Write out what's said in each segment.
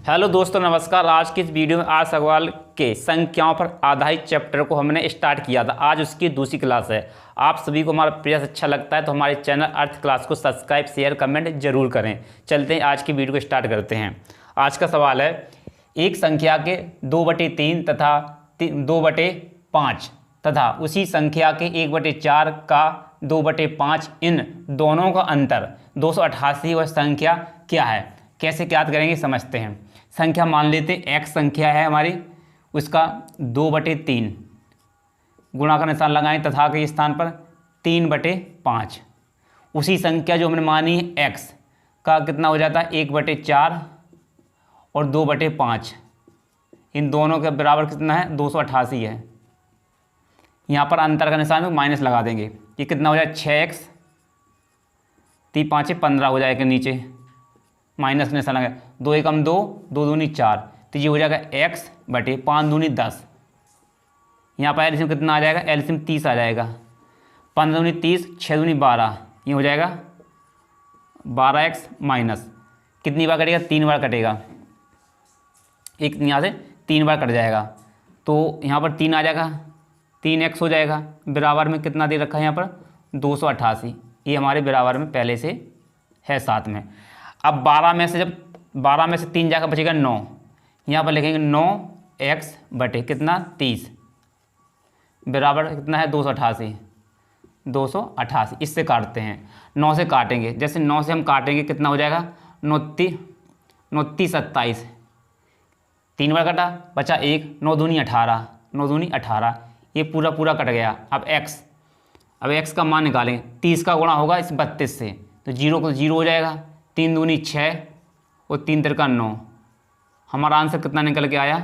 Hello दोस्तों, नमस्कार। आज की इस वीडियो में आज सवाल के संख्याओं पर आधारित चैप्टर को हमने स्टार्ट किया था। आज उसकी दूसरी क्लास है। आप सभी को हमारा प्रयास अच्छा लगता है तो हमारे चैनल अर्थ क्लास को सब्सक्राइब, शेयर, कमेंट जरूर करें। चलते हैं आज की वीडियो को स्टार्ट करते हैं। आज का सवाल है, एक संख्या के 2/3 तथा 2/5 तथा उसी संख्या के 1/4 का 2/5 इन दोनों का अंतर 288 वह संख्या क्या है? कैसे ज्ञात करेंगे समझते हैं। संख्या मान लेते हैं x संख्या है हमारी, उसका 2/3 गुणा का निशान लगाएं तथा के स्थान पर 3/5। उसी संख्या जो हमने मानी है x का कितना हो जाता है 1/4 और 2/5, इन दोनों के बराबर कितना है 288 है। यहाँ पर अंतर का निशान माइनस लगा देंगे। ये कितना हो जाए 6x, 3 5 15 हो जाएगा, नीचे माइनस निशान लगा, 2 एकम 2, 2 दूनी 4, तो ये हो जाएगा x/5 दूनी 10। यहाँ पर एलसीएम कितना आ जाएगा, एलसीएम 30 आ जाएगा। 15 दूनी 30, 6 दूनी 12, ये हो जाएगा 12x माइनस कितनी बार कटेगा, 3 बार कटेगा। एक यहाँ से 3 बार कट जाएगा तो यहाँ पर 3 आ जाएगा, 3x हो जाएगा। बराबर में कितना दे रखा है यहाँ पर 288, ये हमारे बराबर में पहले से है साथ में। अब 12 में से 3 जाकर बचेगा 9, यहाँ पर लिखेंगे 9x बटे कितना 30 बराबर कितना है 288। इससे काटते हैं, 9 से काटेंगे। जैसे 9 से हम काटेंगे कितना हो जाएगा 9 27, 3 बार कटा बचा 1, 9 दूनी 18, 9 दूनी 18, ये पूरा कट गया। अब x का मान निकालेंगे। 30 का गुणा होगा इस 32 से तो 0 को 0 हो जाएगा। 3 दूनी 6 और 3 तिरका 9, हमारा आंसर कितना निकल के आया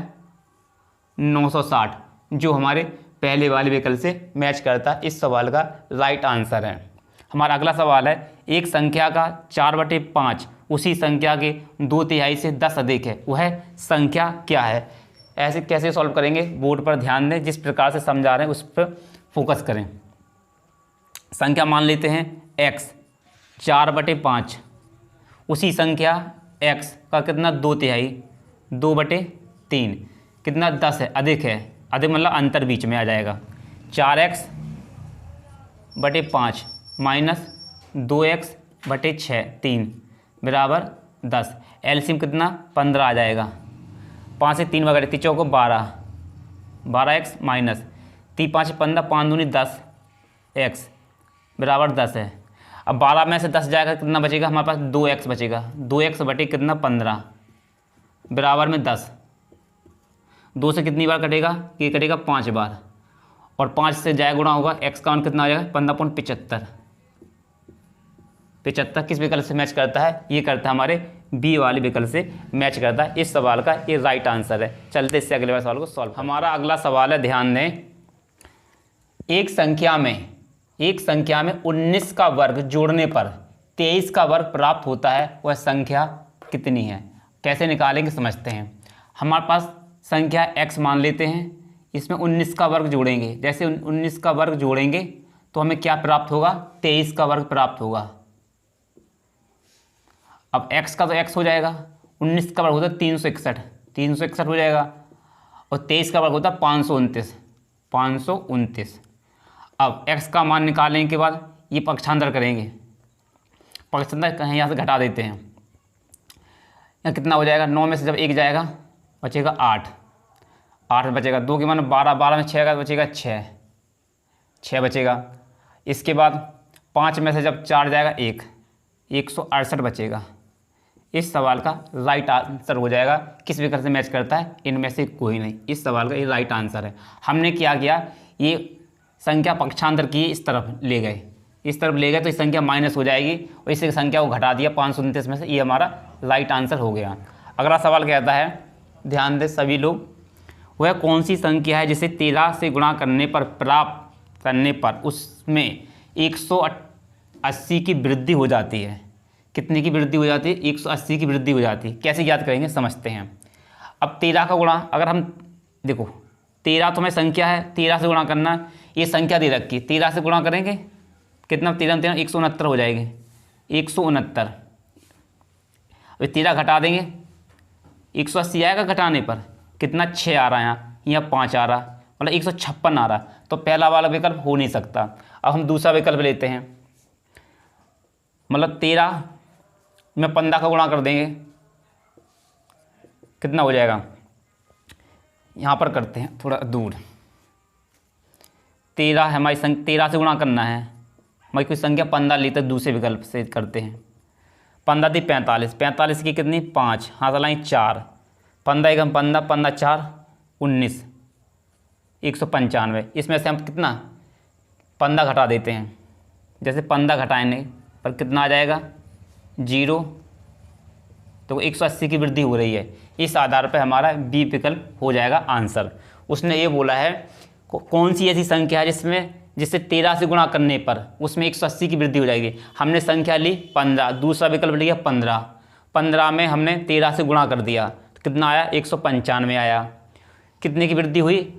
960, जो हमारे पहले वाले विकल्प से मैच करता है। इस सवाल का राइट आंसर है। हमारा अगला सवाल है, एक संख्या का 4/5 उसी संख्या के 2/3 से 10 अधिक है, वह संख्या क्या है? ऐसे कैसे सॉल्व करेंगे, बोर्ड पर ध्यान दें, जिस प्रकार से समझा रहे हैं उस पर फोकस करें। संख्या मान लेते हैं x 4/5 उसी संख्या x का कितना 2/3, 2/3 कितना 10 है, अधिक है। अधिक मतलब अंतर बीच में आ जाएगा। 4x/5 माइनस 2x/6 3 बराबर 10। एलसीएम कितना 15 आ जाएगा। 5 से 3 वगैरह 3 चौको 12x माइनस 3 5 15, 5 दूनी 10, x बराबर 10 है। अब 12 में से 10 जाएगा कितना बचेगा, हमारे पास 2x बचेगा। 2x बटे कितना 15 बराबर में 10। 2 से कितनी बार कटेगा, ये कटेगा 5 बार, और 5 से जाए गुणा होगा, x का मान कितना आ जाएगा 15.75। 75 किस विकल्प से मैच करता है, ये करता है हमारे बी वाले विकल्प से मैच करता है। इस सवाल का ये राइट आंसर है। चलते इससे अगले वाले सवाल को सॉल्व। हमारा अगला सवाल है, ध्यान दें, एक संख्या में 19 का वर्ग जोड़ने पर 23 का वर्ग प्राप्त होता है, वह संख्या कितनी है? कैसे निकालेंगे समझते हैं। हमारे पास संख्या x मान लेते हैं, इसमें 19 का वर्ग जोड़ेंगे। जैसे 19 का वर्ग जोड़ेंगे तो हमें क्या प्राप्त होगा, 23 का वर्ग प्राप्त होगा। अब x का तो x हो जाएगा, 19 का वर्ग होता है 361 हो जाएगा, और 23 का वर्ग होता है 529। अब x का मान निकालने के बाद ये पक्षांतर करेंगे। पक्षांतर कहीं यहाँ से घटा देते हैं, यहाँ कितना हो जाएगा, 9 में से जब 1 जाएगा बचेगा 8 बचेगा। 2 के मान 12, 12 में 6 का बचेगा 6 बचेगा। इसके बाद 5 में से जब 4 जाएगा 168 बचेगा। इस सवाल का राइट आंसर हो जाएगा। किस विकल्प से मैच करता है, इनमें से कोई नहीं। इस सवाल का ये राइट आंसर है। हमने क्या किया, ये संख्या पक्षांतर की इस तरफ ले गए, तो इस संख्या माइनस हो जाएगी, और इस संख्या को घटा दिया 529 में से। ये हमारा राइट आंसर हो गया। अगला सवाल कहता है, ध्यान दें सभी लोग, वह कौन सी संख्या है जिसे 13 से गुणा करने पर उसमें 180 की वृद्धि हो जाती है? कितने की वृद्धि हो जाती है, 180 की वृद्धि हो जाती है। कैसे याद करेंगे समझते हैं। अब 13 का गुणा, अगर हम देखो 13 तो हमें संख्या है, 13 से गुणा करना, ये संख्या दे रखी, 13 से गुणा करेंगे कितना, 13 169 हो जाएगी, 169। अभी 13 घटा देंगे 180 आएगा घटाने पर, कितना 6 आ रहा है, यहाँ 5 आ रहा, मतलब 156 आ रहा। तो पहला वाला विकल्प हो नहीं सकता। अब हम दूसरा विकल्प लेते हैं, मतलब 13 में 15 का गुणा कर देंगे, कितना हो जाएगा, यहाँ पर करते हैं थोड़ा दूर। 13 है हमारी संख्या, 13 से गुणा करना है, हमारी कोई संख्या 15 लेते दूसरे विकल्प से करते हैं। 15 दी 45, 45 की कितनी 5, हाथ लाएँ 4, 15 एकम 15, 15 4 19, 195। इसमें से हम कितना 15 घटा देते हैं, जैसे 15 घटाएंगे पर कितना आ जाएगा 0, तो 180 की वृद्धि हो रही है। इस आधार पर हमारा बी विकल्प हो जाएगा आंसर। उसने ये बोला है कौन सी ऐसी संख्या है जिससे 13 से गुणा करने पर उसमें 180 की वृद्धि हो जाएगी। हमने संख्या ली 15, दूसरा विकल्प लिया 15, 15 में हमने 13 से गुणा कर दिया तो कितना आया 195 आया। कितने की वृद्धि हुई,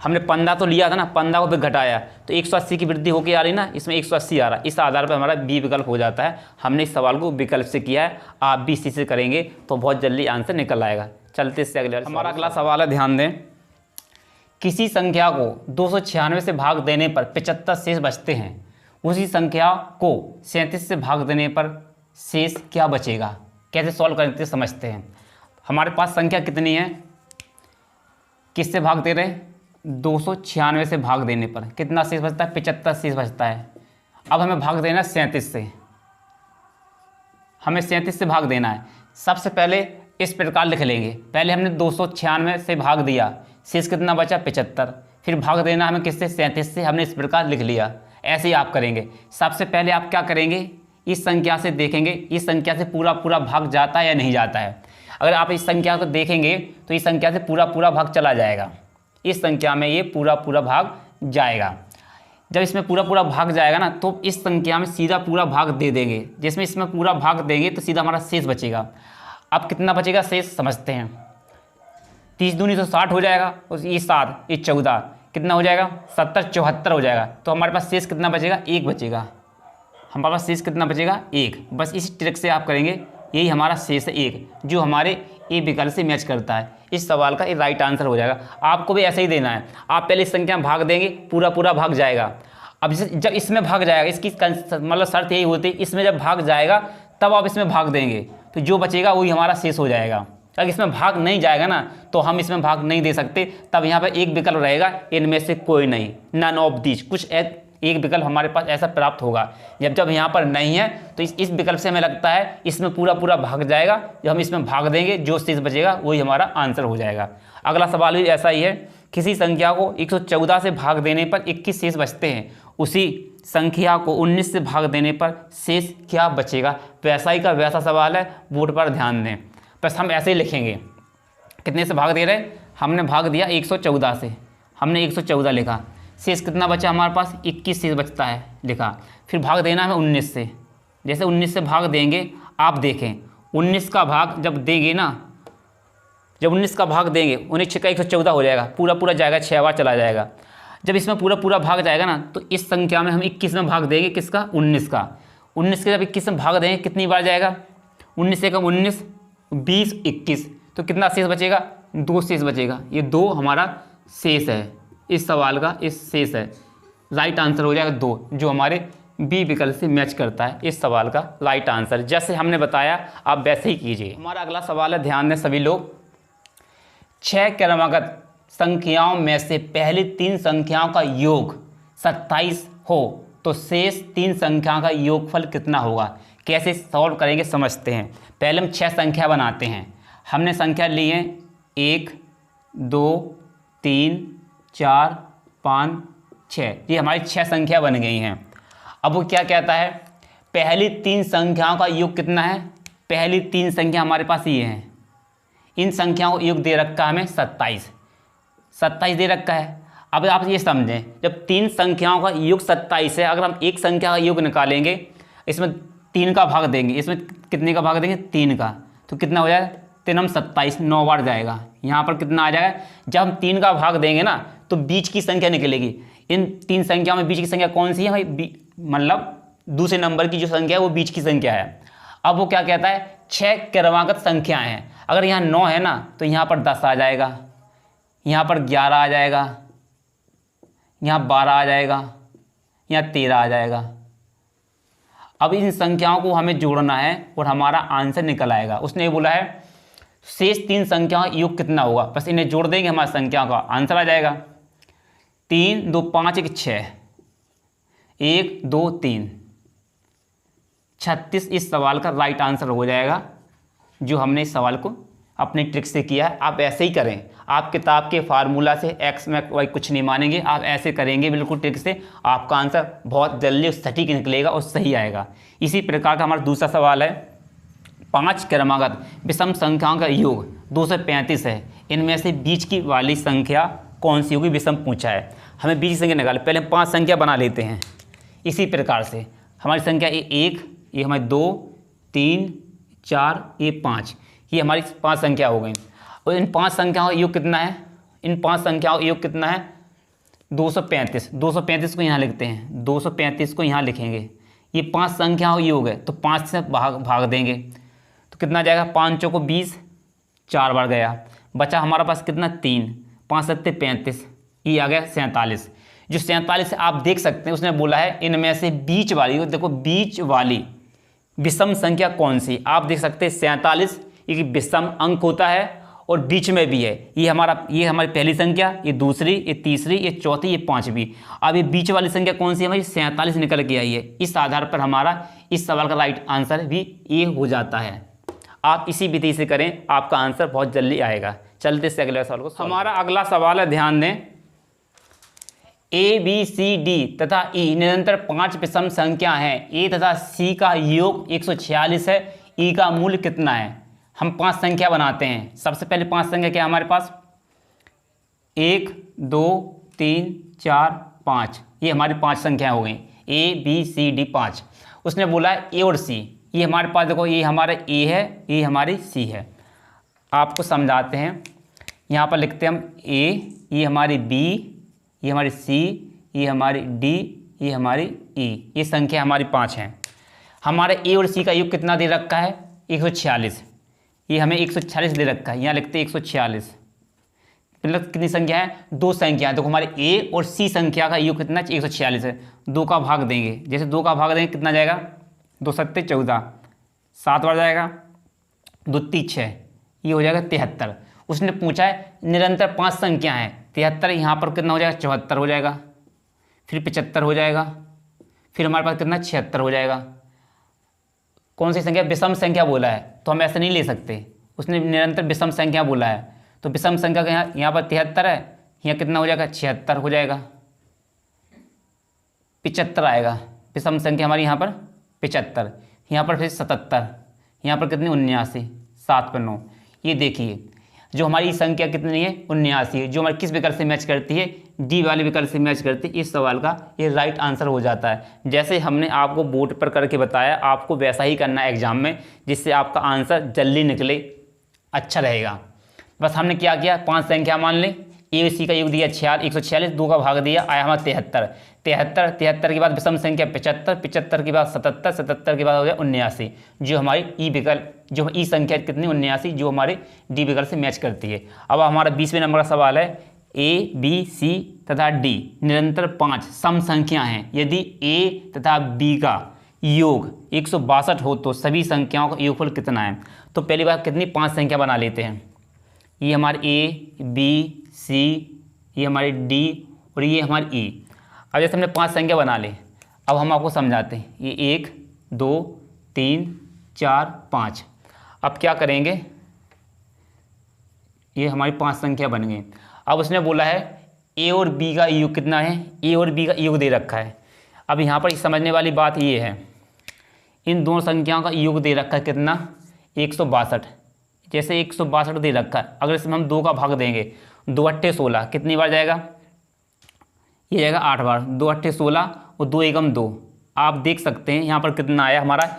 हमने 15 तो लिया था ना, 15 को फिर घटाया तो 180 की वृद्धि होकर आ रही ना, इसमें 180 आ रहा। इस आधार पर हमारा बी विकल्प हो जाता है। हमने इस सवाल को विकल्प से किया है, आप भी इसी से करेंगे तो बहुत जल्दी आंसर निकल आएगा। चलते इससे अगले हमारा अगला सवाल है, ध्यान दें। किसी संख्या को 296 से भाग देने पर 75 शेष बचते हैं, उसी संख्या को 37 से भाग देने पर शेष क्या बचेगा। कैसे सॉल्व करते समझते हैं। हमारे पास संख्या कितनी है, किससे भाग दे रहे हैं 296 से भाग देने पर कितना शेष बचता है 75 शेष बचता है। अब हमें भाग देना 37 से, हमें 37 से भाग देना है। सबसे पहले इस प्रकार लिख लेंगे, पहले हमने 296 से भाग दिया, शेष कितना बचा 75, फिर भाग देना हमें किससे 37 से, हमने इस प्रकार लिख लिया। ऐसे ही आप करेंगे। सबसे पहले आप क्या करेंगे, इस संख्या से देखेंगे इस संख्या से पूरा पूरा भाग जाता है या नहीं जाता है। अगर आप इस संख्या को देखेंगे तो इस संख्या से पूरा पूरा भाग चला जाएगा, इस संख्या में ये पूरा पूरा भाग जाएगा। जब इसमें पूरा पूरा भाग जाएगा ना तो इस संख्या में सीधा पूरा भाग दे देंगे, जिसमें इसमें पूरा भाग देंगे तो सीधा हमारा शेष बचेगा। अब कितना बचेगा शेष समझते हैं। 30 दूनी तो 60 हो जाएगा, और ये 7 ये 14 कितना हो जाएगा 70 74 हो जाएगा। तो हमारे पास शेष कितना बचेगा 1 बचेगा। हमारे पास शेष कितना बचेगा 1। बस इस ट्रिक से आप करेंगे, यही हमारा शेष है 1, जो हमारे ए विकल्प से मैच करता है। इस सवाल का ये राइट आंसर हो जाएगा। आपको भी ऐसे ही देना है, आप पहले इस संख्या में भाग देंगे पूरा पूरा भाग जाएगा। अब जब इसमें भाग जाएगा, इसकी मतलब शर्त यही होती है, इसमें जब भाग जाएगा तब आप इसमें भाग देंगे तो जो बचेगा वही हमारा शेष हो जाएगा। अगर इसमें भाग नहीं जाएगा ना तो हम इसमें भाग नहीं दे सकते, तब यहाँ पर एक विकल्प रहेगा, इनमें से कोई नहीं, नन ऑफ दिस, कुछ एक विकल्प हमारे पास ऐसा प्राप्त होगा। जब यहाँ पर नहीं है तो इस विकल्प से हमें लगता है इसमें पूरा पूरा भाग जाएगा, जब हम इसमें भाग देंगे जो शेष बचेगा वही हमारा आंसर हो जाएगा। अगला सवाल भी ऐसा ही है, किसी संख्या को 114 से भाग देने पर 21 शेष बचते हैं, उसी संख्या को 19 से भाग देने पर शेष क्या बचेगा। वैसा ही का वैसा सवाल है, बोर्ड पर ध्यान दें। बस हम ऐसे ही लिखेंगे, कितने से भाग दे रहे हैं, हमने भाग दिया 114 से, हमने 114 लिखा, शेष कितना बचा हमारे पास 21 शेष बचता है लिखा। फिर भाग देना है 19 से, जैसे 19 से भाग देंगे, आप देखें 19 का भाग जब देंगे ना, जब 19 का भाग देंगे 19 का 114 हो जाएगा, पूरा पूरा जाएगा, 6 बार चला जाएगा। जब इसमें पूरा पूरा भाग जाएगा ना तो इस संख्या में हम 21 में भाग देंगे, किसका 19 का। 19 के जब 21 में भाग देंगे कितनी बार जाएगा, 19 एकम 19 20 21, तो कितना शेष बचेगा 2 शेष बचेगा। ये 2 हमारा शेष है, इस सवाल का इस शेष है। राइट आंसर हो जाएगा 2, जो हमारे बी विकल्प से मैच करता है इस सवाल का राइट आंसर। जैसे हमने बताया आप वैसे ही कीजिए। हमारा अगला सवाल है, ध्यान दें सभी लोग। 6 क्रमागत संख्याओं में से पहली 3 संख्याओं का योग 27 हो तो शेष 3 संख्याओं का योगफल कितना होगा। कैसे सॉल्व करेंगे समझते हैं। पहले हम 6 संख्या बनाते हैं। हमने संख्या ली है 1 2 3 4 5 6, ये हमारी 6 संख्या बन गई हैं। अब वो क्या कहता है, पहली 3 संख्याओं का योग कितना है। पहली 3 संख्या हमारे पास ये हैं, इन संख्याओं को योग दे रखा है हमें 27 दे रखा है। अब आप ये समझें, जब 3 संख्याओं का योग 27 है, अगर हम एक संख्या का योग निकालेंगे, इसमें 3 का भाग देंगे, इसमें कितने का भाग देंगे 3 का, तो कितना हो जाएगा 3 27 9 बार जाएगा। यहाँ पर कितना आ जाएगा, जब हम 3 का भाग देंगे ना तो बीच की संख्या निकलेगी। इन 3 संख्याओं में बीच की संख्या कौन सी है भाई, मतलब दूसरे नंबर की जो संख्या है वो बीच की संख्या है। अब वो क्या कहता है, 6 क्रमागत संख्याएं हैं। अगर यहाँ 9 है ना तो यहाँ पर 10 आ जाएगा, यहाँ पर 11 आ जाएगा, यहाँ 12 आ जाएगा, यहाँ 13 आ जाएगा। अब इन संख्याओं को हमें जोड़ना है और हमारा आंसर निकल आएगा। उसने ये बोला है शेष 3 संख्याओं का योग कितना होगा, बस इन्हें जोड़ देंगे हमारी संख्याओं का आंसर आ जाएगा। 3 2 5 1 6, 1 2 3, 36 इस सवाल का राइट आंसर हो जाएगा, जो हमने इस सवाल को अपनी ट्रिक से किया है। आप ऐसे ही करें, आप किताब के फार्मूला से एक्स में वाई कुछ नहीं मानेंगे, आप ऐसे करेंगे बिल्कुल ट्रिक से, आपका आंसर बहुत जल्दी सटीक निकलेगा और सही आएगा। इसी प्रकार का हमारा दूसरा सवाल है 5 क्रमागत विषम संख्याओं का योग 235 है, इनमें से बीच की वाली संख्या कौन सी होगी, विषम पूछा है। हमें बीच की संख्या निकाल, पहले हम 5 संख्या बना लेते हैं। इसी प्रकार से हमारी संख्या 1, ये हमारी 2 3 4, ये 5, ये हमारी 5 संख्या हो गई। और इन 5 संख्याओं का योग कितना है, इन 5 संख्याओं का योग कितना है 235। 235 को यहाँ लिखते हैं, 235 को यहाँ लिखेंगे। ये 5 संख्याओं का योग है तो 5 से भाग देंगे तो कितना जाएगा, 5 चौको 20, 4 बार गया, बचा हमारे पास कितना 3, 5 सत्ते 35, ये आ गया 47। जो 47 आप देख सकते हैं उसने बोला है इनमें से बीच वाली, देखो बीच वाली विषम संख्या कौन सी, आप देख सकते हैं 47 एक विषम अंक होता है और बीच में भी है। ये हमारी पहली संख्या, ये दूसरी, ये तीसरी, ये चौथी, ये 5वीं। अब ये बीच वाली संख्या कौन सी है हमारी, 47 निकल के आई है। इस आधार पर हमारा इस सवाल का राइट आंसर भी ये हो जाता है। आप इसी विधि से करें, आपका आंसर बहुत जल्दी आएगा। चलते से अगले सवाल को। हमारा अगला सवाल है, ध्यान दें, ए बी सी डी तथा ई निरंतर 5 विषम संख्या हैं। ए तथा सी का योग 146 है, ई का मूल्य कितना है। हम 5 संख्या बनाते हैं। सबसे पहले 5 संख्या क्या है हमारे पास, 1 2 3 4 5, ये हमारी 5 संख्या हो गई, ए बी सी डी 5। उसने बोला है ए और सी, ये हमारे पास देखो, ये हमारा ए है, ये हमारी सी है। आपको समझाते हैं, यहाँ पर लिखते हैं हम ए, ये हमारी बी, ये हमारी सी, ये हमारी डी, ये हमारी ई। ये संख्या हमारी 5 हैं। हमारे ए और सी का योग कितना दे रखा है 146, ये हमें 146 दे रखा है, यहाँ लिखते हैं 146। मतलब कितनी संख्या है, 2 संख्या है। तो हमारे ए और सी संख्या का योग कितना 146 है। 2 का भाग देंगे, जैसे 2 का भाग देंगे कितना जाएगा, 2 सत्ते 14, 7 बार जाएगा, 2 3 6, ये हो जाएगा 73। उसने पूछा है निरंतर 5 संख्या है, 73, यहाँ पर कितना हो जाएगा 74 हो जाएगा, फिर 75 हो जाएगा, फिर हमारे पास कितना 76 हो जाएगा। कौन सी संख्या, विषम संख्या बोला है, तो हम ऐसे नहीं ले सकते। उसने निरंतर विषम संख्या बोला है, तो विषम संख्या का यहाँ पर 73 है, यहाँ कितना हो जाएगा 76 हो जाएगा, 75 आएगा। विषम संख्या हमारी यहाँ पर 75, यहाँ पर फिर 77, यहाँ पर कितनी 79, 7 पर 9। ये देखिए जो हमारी संख्या कितनी है 79 है, जो हमारी किस विकल्प से मैच करती है, डी वाले विकल्प से मैच करती है। इस सवाल का ये राइट आंसर हो जाता है। जैसे हमने आपको बोर्ड पर करके बताया, आपको वैसा ही करना है एग्जाम में, जिससे आपका आंसर जल्दी निकले, अच्छा रहेगा। बस हमने क्या किया, 5 संख्या मान लें, ए सी का योग दिया 146, 2 का भाग दिया, आया हमारा 73 के बाद विषम संख्या 75 के बाद 77 के बाद हो गया 79, जो हमारी ई विकल्प, जो ई संख्या कितनी 79, जो हमारे डी विकल्प से मैच करती है। अब हमारा 20वें नंबर का सवाल है, ए बी सी तथा डी निरंतर 5 सम संख्या हैं। यदि ए तथा बी का योग 162 हो तो सभी संख्याओं का योगफल कितना है। तो पहली बार कितनी 5 संख्या बना लेते हैं। ये हमारे ए बी सी, ये हमारी डी और ये हमारी ई। अब जैसे हमने 5 संख्या बना ली, अब हम आपको समझाते हैं। ये 1 2 3 4 5। अब क्या करेंगे, ये हमारी 5 संख्या बन गई। अब उसने बोला है ए और बी का योग कितना है, ए और बी का योग दे रखा है। अब यहाँ पर समझने वाली बात ये है, इन दोनों संख्याओं का योग दे रखा है कितना 162। जैसे 162 दे रखा है, अगर इसमें हम 2 का भाग देंगे, 2 अट्ठे 16, कितनी बार जाएगा, ये जाएगा 8 बार। 2 अट्ठे 16 और 2 एकम 2। आप देख सकते हैं यहाँ पर कितना आया हमारा,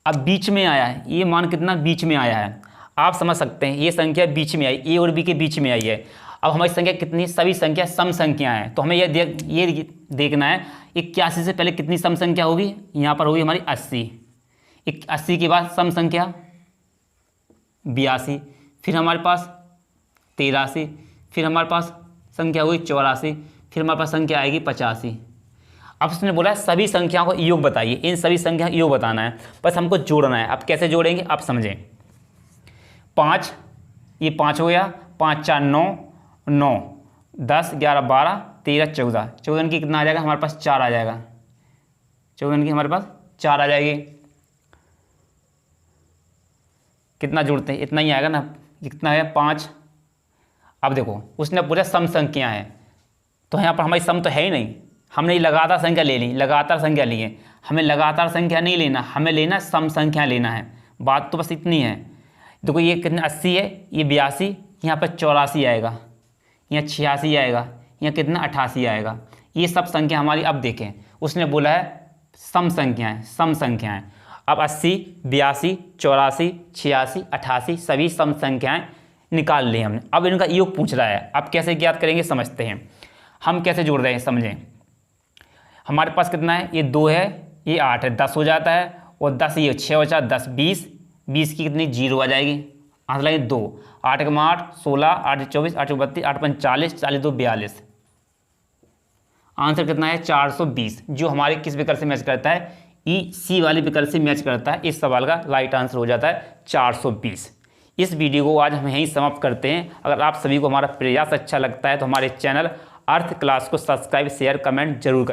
अब बीच में आया है, ये मान कितना बीच में आया है। आप समझ सकते हैं ये संख्या बीच में आई, ए और बी के बीच में आई है। अब हमारी संख्या कितनी, सभी संख्या सम संख्या हैं, तो हमें ये देखना है 81 से पहले कितनी सम संख्या होगी, यहाँ पर होगी हमारी 80। 80 के बाद सम संख्या 82, फिर हमारे पास 83, फिर हमारे पास संख्या हुई 84, फिर हमारे पास संख्या आएगी 85। अब उसने बोला है सभी संख्याओं को योग बताइए, इन सभी संख्या का योग बताना है, बस हमको जोड़ना है। अब कैसे जोड़ेंगे आप समझें। 5, ये 5 हो गया, 5 4 9, 9 10 11 12 13 14, 14 की कितना आ जाएगा हमारे पास 4 आ जाएगा, 14 की हमारे पास 4 आ जाएगी। कितना जोड़ते हैं, इतना ही आएगा ना, कितना है 5। अब देखो उसने पूरा सम संख्या है, तो यहाँ पर हमारी सम तो है ही नहीं, हमने लगातार संख्या ले ली, लगातार संख्या ली है, हमें लगातार संख्या नहीं लेना, हमें लेना सम संख्या लेना है। बात तो बस इतनी है। देखो ये कितना 80 है, ये 82, यहाँ पर 84 आएगा, यहाँ 86 आएगा, यहाँ कितना 88 आएगा। ये सब संख्या हमारी। अब देखें उसने बोला है सम संख्याएँ, सम संख्याएँ। अब 80 82 84 86 88 सभी सम संख्याएँ निकाल ली हमने। अब इनका योग पूछ रहा है, अब कैसे ज्ञात करेंगे समझते हैं। हम कैसे जोड़ रहे हैं समझें। हमारे पास कितना है, ये 2 है, ये 8 है, 10 हो जाता है, और 10 ये 6 हो जाता है, 10 20, 20 की कितनी 0 आ जाएगी, आंसर लगे 2। 8 के 8 16, 8 24, 8 32, 8 5 40, 40 2 42, आंसर कितना है 420, जो हमारे किस विकल्प से मैच करता है, ई सी वाले विकल्प से मैच करता है। इस सवाल का राइट आंसर हो जाता है 420। इस वीडियो को आज हम यहीं समाप्त करते हैं। अगर आप सभी को हमारा प्रयास अच्छा लगता है तो हमारे चैनल अर्थ क्लास को सब्सक्राइब शेयर कमेंट जरूर करें।